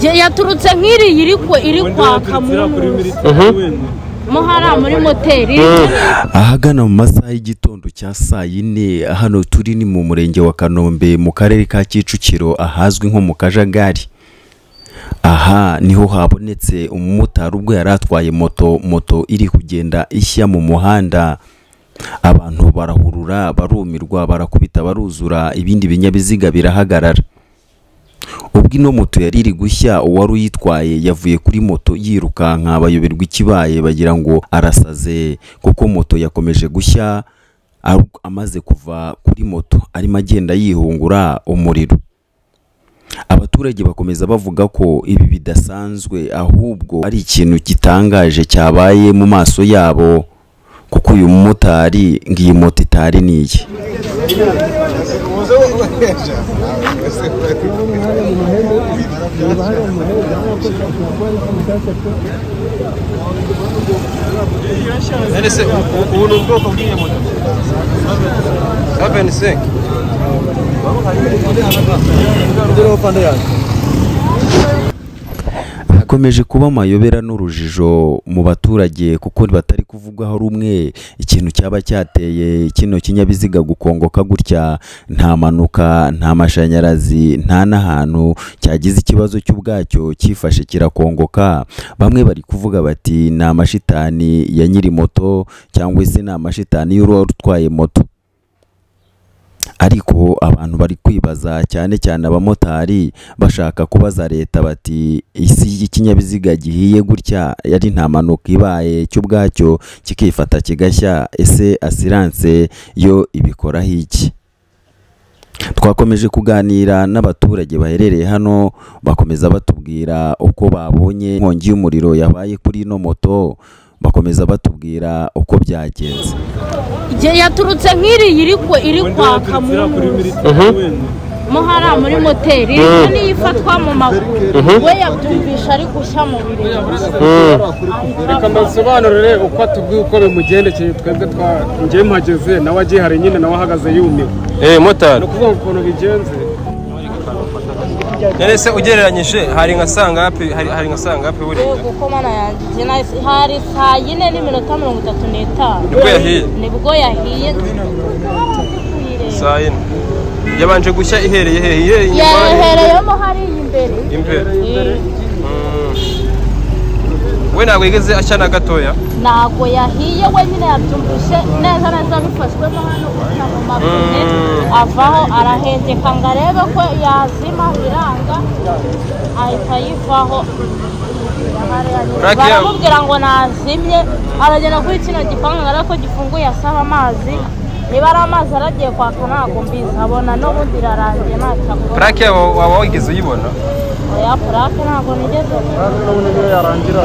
yaturutse nk'iri iri kwaka muhara muri moteri. Ahagana mu masaha y'igitondo cya saa 4 hano turi ni mu murenge wa Kanombe mu karere ka Kicukiro ahazwi nko mu Kajagari. Aha niho habonetse umumotari ubwo yaratwaye moto iri kugenda ishya mu muhanda. Abantu barahurura barumirwa barakubita baruzura ibindi binyabiziga birahagarara. Ubwo ino moto yari iri gushya uwari uyitwaye yavuye kuri moto yirukanka bayoberwa ikibaye bagira ngo arasaze kuko moto yakomeje gushya. Amaze kuva kuri moto arimo agenda yihungura umuriro. Abaturage bakomeza bavuga ko ibi bidasanzwe ahubwo ari ikintu gitangaje cyabaye mu maso yabo kuko uyu mumotari ngiyi moto itari niye. Hakomeje kuba amayobera n'urujijo mu baturage kuko batari kuvugaho rumwe ikintu cyaba cyateye kino kinyabiziga gukongoka gutya. Nta manuka, nta mashanyarazi, nta n'ahantu cyagize ikibazo cy'ubwacyo cyifashe kirakongoka. Bamwe bari kuvuga bati ni amashitani ya nyiri moto cyangwa se ni amashitani y'urutwaye moto. Ariko abantu bari kwibaza cyane cyane abamotari bashaka kubaza leta bati isi y'ikinyabiziga gihiye gutya yari nta manuka ibaye cy'ubwacyo kikifata kigashya, ese assurance yo ibikoraho iki? Twakomeje kuganira n'abaturage baherereye hano bakomeza batubwira uko babonye inkongi y'umuriro yabaye kuri ino moto. Bakomeza batubwira uko byagenze. Yaturutse nk'iri iri kwaka muhara muri moteri niyifatwa mu maguru. We yabyumvisha ari gushya mu birenge. Reka mbasobanurire uko atubwiye uko bimugendekeye. Twebwe ngiye mpageze nawe agiye hari nyine nawe ahagaze yumiwe. Motari no kuvuga ukuntu bigenze. Nese ugereranyije hari nka sangapi buri kuko mana yanjye hari saa 4:35 nibwo yahiye. Saa 4 yabanje gushya ihereye hehe? Yahereyemo hari imbere. We ntabwo yigeze ashya na gatoya? Ntabwo yahiye, we nyine yabyumvise neza bifashwemo hano gusa mu mapine avaho arahengeka ngo arebe ko yazima biranga ahita yivaho. Baramubwira ngo nazimye aragenda kuri kino gipangu ariko gifunguye asaba amazi. Niba ari amazi aragiye kwaka ntabwo mbizi, abona n'ubundi irarangiye ntacyo. Plaque waba wigeze uyibona? Oya, plaque ntabwo nigeze.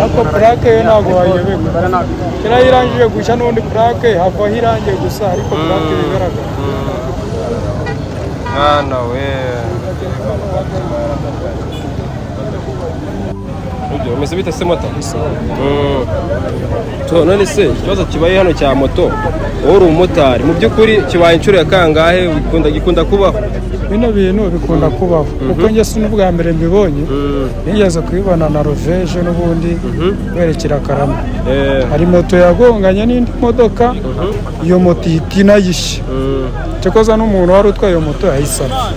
Ariko plaque yo ntabwo wayibona. Kera irangije gushya n'undi plaque havaho irangiye gusa ariko plaque igaragara. We umeze bite se moto? None se ikibazo kibaye hano cya moto uri umumotari mu by'ukuri kibaye inshuro ya kangahe gikunda kubaho? Bino bintu bikunda kubaho kuko njye si n'ubwa mbere mbibonye. Nigeze kubibona na Roveje n'ubundi werekera Karama. Hari moto yagonganye n'indi modoka, iyo moto itina yishe. Cyakoza n'umuntu wari utwaye iyo moto yayisaba.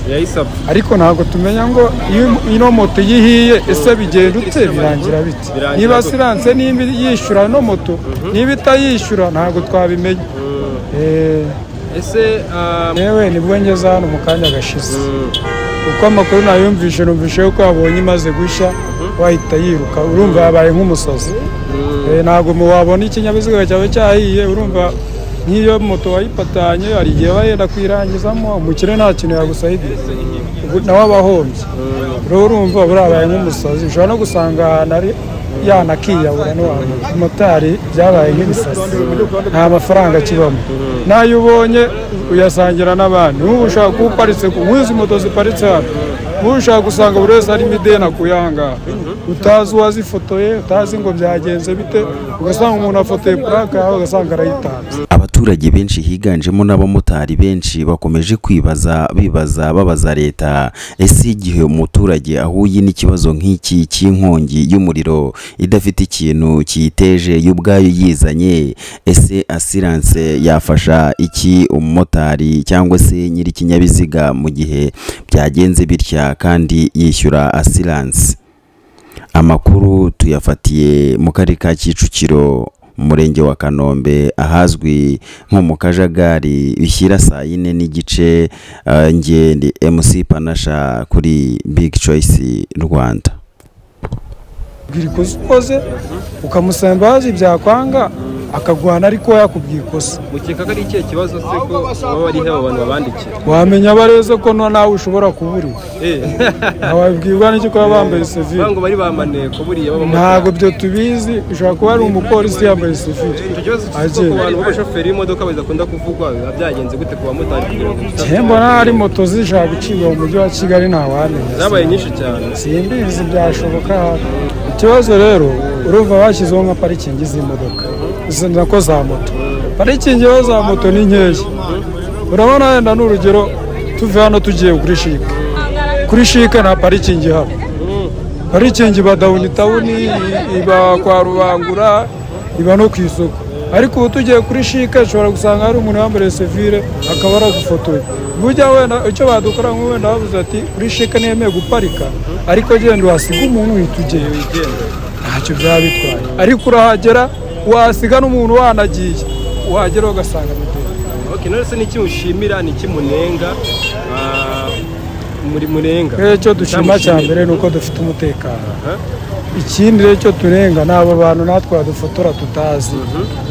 Ariko ntabwo tumenya ngo ino moto yihiye ese bigendutse birangira bite. Niba assurance nimba yishura no moto niba itayishura ntabwo twabimenya. Ese yewe nibwo ngeze hano mu kanya gashize kuko amakuru nayumvishe numvishe yuko abonye imaze gushya wahita yiruka. Urumva yabaye nk'umusazi. Ntabwo muwabona ikinyabiziga cyawe cyahiye. Urumva nk'iyo moto wayipatanye hari igihe bayenda kwirangizamo umukire nta kintu yagusaidiye nawe abahombye. Rero urumva burabaye nk'umusazi. Ushobora no gusanga ahantu ari yanakiyabura n'uwantu. Motari byabaye nk'ibisasi, nta mafaranga kibamo. Nayo ubonye uyasangira n'abandi. Ubu ushaka kuparitse nk'izi moto ziparitse hano, ubu ushaka gusanga buri wese ari midena kuyanga. Utazi uwazifotoye, utazi ngo byagenze bite, ugasanga umuntu afotoye plaque yawe ugasanga arayitanze. abaturage benshi higanjemo n'abamotari benshi bakomeje babaza leta ese igihe umuturage ahuye n'ikibazo nk'iki cy'inkongi y'umuriro idafite ikintu kiyiteje y'ubwayo yizanye, ese assurance yafasha iki umumotari cyangwa se nyiri ikinyabiziga mu gihe byagenze bitya kandi yishyura assurance? Amakuru tuyafatiye mu karere ka Kicukiro, umurenge wa Kanombe, ahazwi nko mu Kajagari, bishyira saa 4 n'igice. Ngende MC Panasha kuri Big Choice Rwanda. Bwirikoze ukamusembaza byakwanga akagwana ariko yakubwiye ikosa. Mukeka ko ari ikihe kibazo se ko baba ari he abantu babandikira? Wamenya bareze ko nawe ushobora kuburi. Ababwirwa n'iki ko bambaye civil. Bango bari bamane ko buriya baba. Ntago byo tubizi, ushaka kuba ari umupolisi yambaye civil. Icyo ko abantu b'abashoferi imodoka bazakunda kuvugwa byagenze gute ku bamotari kugira ngo Tembo ari moto zishaka gucibwa mu mujyi wa Kigali ntawamenya. Zabaye nyinshi cyane. Simbizi byashoboka. Ikibazo rero uruva bashyizeho nka parikingi z'imodoka. Zenda ko za moto. Parikingi za moto ni nkeya. Urabona wenda n'urugero tuve hano tugiye kuri Shika. Kuri Shika na parikingi haba. Parikingi ba downtown iba kwa Rubangura iba no ku isoko. Ariko ubu tugiye kuri Shika ushobora gusanga hari umuntu wambaye civile akaba aragufotoye. Bujya wenda icyo badukora wenda bavuze ati kuri Shika nemeye guparika ariko genda wasiga umuntu uhitugeye wigenda. Ntacyo byabitwaye. Ariko urahagera wasiga n'umuntu wanagiye wagera ugasanga mutera. Okay, none se niki ushimira niki munenga muri munenga? Cyo dushima cyambere nuko dufite umutekano. Ikindi rero cyo turenga nabo bantu natwe badufotora tutazi.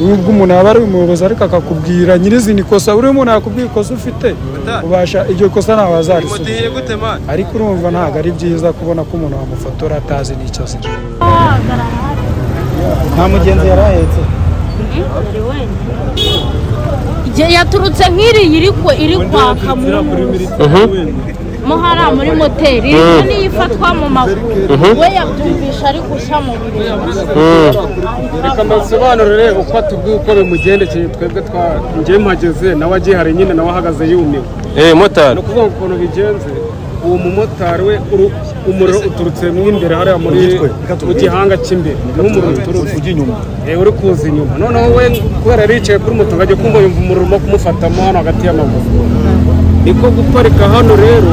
Ubwo umuntu aba ari umuyobozi ariko akakubwira nyirizina ikosa, buri muntu yakubwira ikosa ufite ubasha iryo kosa nawe azarisubiza. Ariko urumva ntago ari byiza kubona ko umuntu wamufotora atazi n'icyo azi. Nta mugenzi yarahetse. Yaturutse nk'iri iri kwaka muhara muri moteri niyo ifatwa mu maguru we yabyumvisha ari gushya mu birenge. Reka mbasobanurire uko atubwiye uko bimugendekeye. Twebwe ngiye mpageze nawe agiye hari nyine nawe ahagaze yumiwe. Motari no kuvuga ukuntu bigenze uwo mumotari we umuriro uturutse mu imbere hariya muri mu gihanga cy'imbere n'umuriro uturutse inyuma uri kuza inyuma. Noneho we kubera yicaye kuri moto ngajya kumva yumva umuriro mo kumufatamo hano hagati y'amaguru. Niko guparika hano rero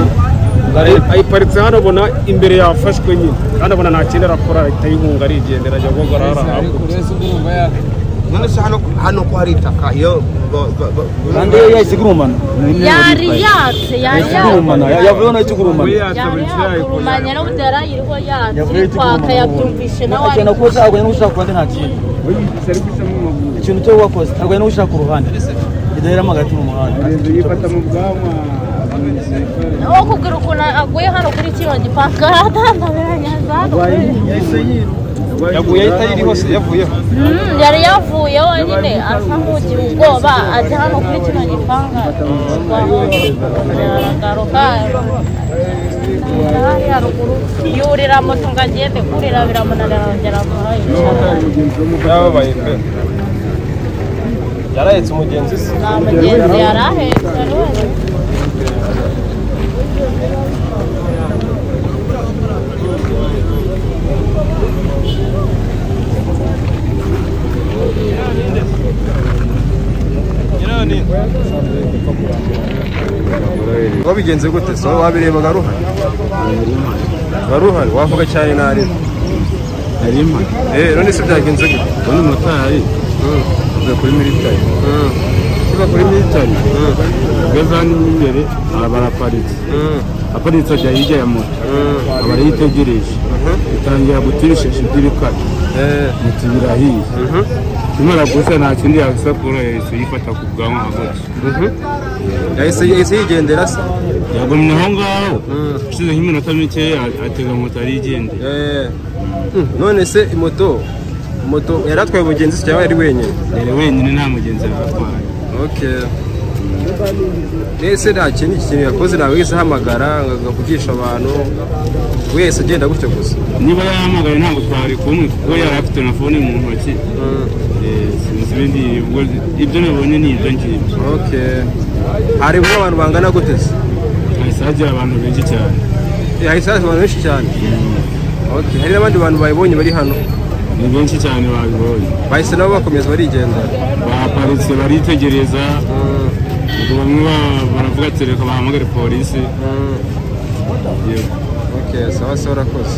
ayiparitse hano bona imbere yafashwe nyine kandi abona nta kindi arakora ahita yihunga arigendera ajya guhagarara hakurya. None se hano ko hari itaka iyo kandi yasigurumana yari yatse yavuye no ikigurumana yari no budara yiriho yatse kwaka yabyumvishe nawe cyane ko agwe no gushaka kwande nta kintu ikintu cyo wakoze agwe no gushaka uruhande idahera magati mu muhanda yifata mu bwama kugira ukuntu aguye hano kuri kino gipaka atandabiranya zano yaguye ahita yiri hose yavuyeho. Yari yavuye wenyine asa nk'ugira ubwoba ajya hano kuri kino gipanga aragaruka haruguru yurira moto ngo agende kurira biramunanira arongera muhayicara. Yababaye pe. Yarahetse umugenzi se? Nta mugenzi yarahetse ari wenyine. Wabigenze gute so wabireba garuhari wavuga cyane nari harimo none se byagenze gute? Uno motari kuri military kiba kuri military gavana imbere baraparitse aparitse ajya hirya ya moto abari yitegereje itangira gutirisha idirika mutibirahiye imara gusa nta kindi yasakura yahise yifata ku bwanwa hagati yahise yigendera se yagumye aho ngaho ushize nk'iminota mike atega moto arigendera. None se moto yaratwaye umugenzi cyangwa yari wenyine? Yari wenyine nta mugenzi yaratwaye. Okay. ese nta kintu yakoze nawe wese ahamagara agavugisha abantu wese agenda gutyo gusa niba yahamagaye ntabwo twari kumwe kuko yari afite telefone mu ntoki sinzi ibindi ibyo nabonye ni ibyo ngibyo. hari abantu bangana gute se? hahise hagira abantu benshi cyane. hahise hagira abantu benshi cyane. hari n'abandi bantu bayibonye bari hano? ni benshi cyane babibonye. bahise nabo bakomeza barigenda? baparitse baritegereza. bamwe baravuga ati reka bahamagare polisi. sawa sawa urakoze.